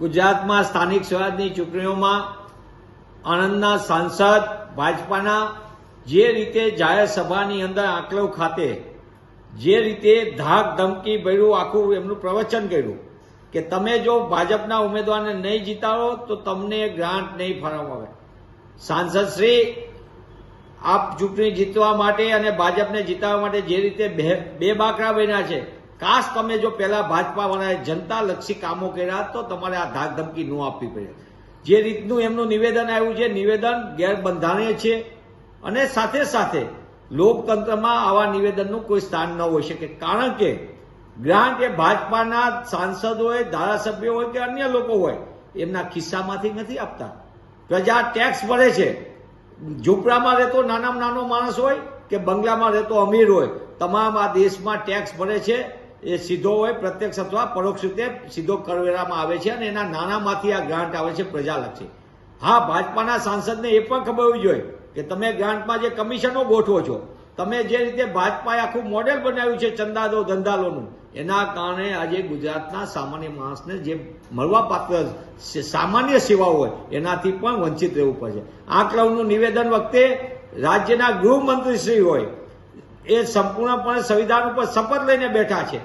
ગુજરાતમાં સ્થાનિક સ્વરાજની ચૂંટણીઓમાં આણંદના સાંસદ ભાજપાના જે રીતે જાહેર સભાની અંદર આંકલવ ખાતે જે રીતે ધાક ધમકી ભર્યું આખું એમનું પ્રવચન કર્યું કે તમે જો ભાજપના ઉમેદવારને નહીં જીતાડો તો તમને ગ્રાન્ટ નહીં ફાળવવામાં આવે. સાંસદ શ્રી, આપ ચૂંટણી જીતવા માટે અને ભાજપને જીતાડવા માટે જે રીતે બે બાકરા બન્યા છે, કાશ તમે જો પહેલા ભાજપાવાળાએ જનતાલક્ષી કામો કર્યા તો તમારે આ ધાક ધમકી ન આપવી પડે. જે રીતનું એમનું નિવેદન આવ્યું છે, નિવેદન ગેરબંધારણીય છે અને સાથે સાથે લોકતંત્રમાં આવા નિવેદનનું કોઈ સ્થાન ન હોઈ શકે. કારણ કે ગ્રાન્ટ એ ભાજપાના સાંસદ હોય, ધારાસભ્યો હોય કે અન્ય લોકો હોય એમના ખિસ્સામાંથી નથી આપતા. પ્રજા ટેક્સ ભરે છે. ઝૂંપડામાં રહેતો નાનામાં નાનો માણસ હોય કે બંગલામાં રહેતો અમીર હોય, તમામ આ દેશમાં ટેક્સ ભરે છે. એ સીધો હોય, પ્રત્યક્ષ અથવા પરોક્ષ રીતે સીધો કરવેરામાં આવે છે અને એના નાણામાંથી આ ગ્રાન્ટ આવે છે પ્રજાલક્ષી. હા, ભાજપાના સાંસદને એ પણ ખબર હોવી જોઈએ કે તમે ગ્રાન્ટમાં જે કમિશનો ગોઠવો છો, તમે જે રીતે ભાજપાએ આખું મોડેલ બનાવ્યું છે ચંદાદો ધંધાલોનું, એના કારણે આજે ગુજરાતના સામાન્ય માણસને જે મળવાપાત્ર સામાન્ય સેવાઓ હોય એનાથી પણ વંચિત રહેવું પડશે. આંકલવનું નિવેદન વખતે રાજ્યના ગૃહમંત્રીશ્રી હોય એ સંપૂર્ણપણે સંવિધાન ઉપર શપથ લઈને બેઠા છે,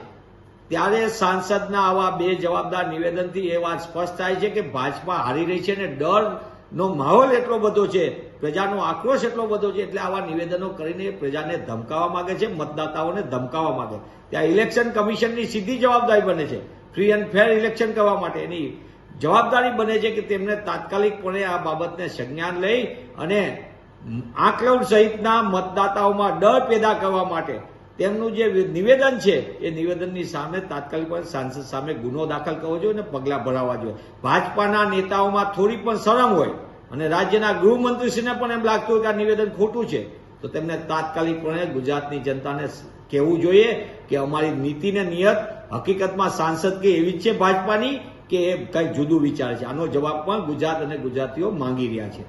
ત્યારે સાંસદના આવા બે જવાબદાર નિવેદનથી એ વાત સ્પષ્ટ થાય છે કે ભાજપા હારી રહી છે અને ડરનો માહોલ એટલો બધો છે, પ્રજાનો આક્રોશ એટલો બધો છે, એટલે આવા નિવેદનો કરીને પ્રજાને ધમકાવવા માંગે છે, મતદાતાઓને ધમકાવવા માંગે. ત્યાં ઇલેક્શન કમિશનની સીધી જવાબદારી બને છે ફ્રી એન્ડ ફેર ઇલેક્શન કરવા માટે. એની જવાબદારી બને છે કે તેમને તાત્કાલિકપણે આ બાબતને સંજ્ઞાન લઈ અને આંકલવ સહિતના મતદાતાઓમાં ડર પેદા કરવા માટે તેમનું જે નિવેદન છે એ નિવેદનની સામે તાત્કાલિક સાંસદ સામે ગુનો દાખલ કરવો જોઈએ અને પગલાં ભરાવવા જોઈએ. ભાજપાના નેતાઓમાં થોડી પણ શરમ હોય અને રાજ્યના ગૃહમંત્રીશ્રીને પણ એમ લાગતું હોય કે આ નિવેદન ખોટું છે તો તેમને તાત્કાલિકપણે ગુજરાતની જનતાને કહેવું જોઈએ કે અમારી નીતિ ને નિયત હકીકતમાં સાંસદ કે એવી જ છે ભાજપાની કે એ કંઈક જુદું વિચારે છે. આનો જવાબ પણ ગુજરાત અને ગુજરાતીઓ માંગી રહ્યા છે.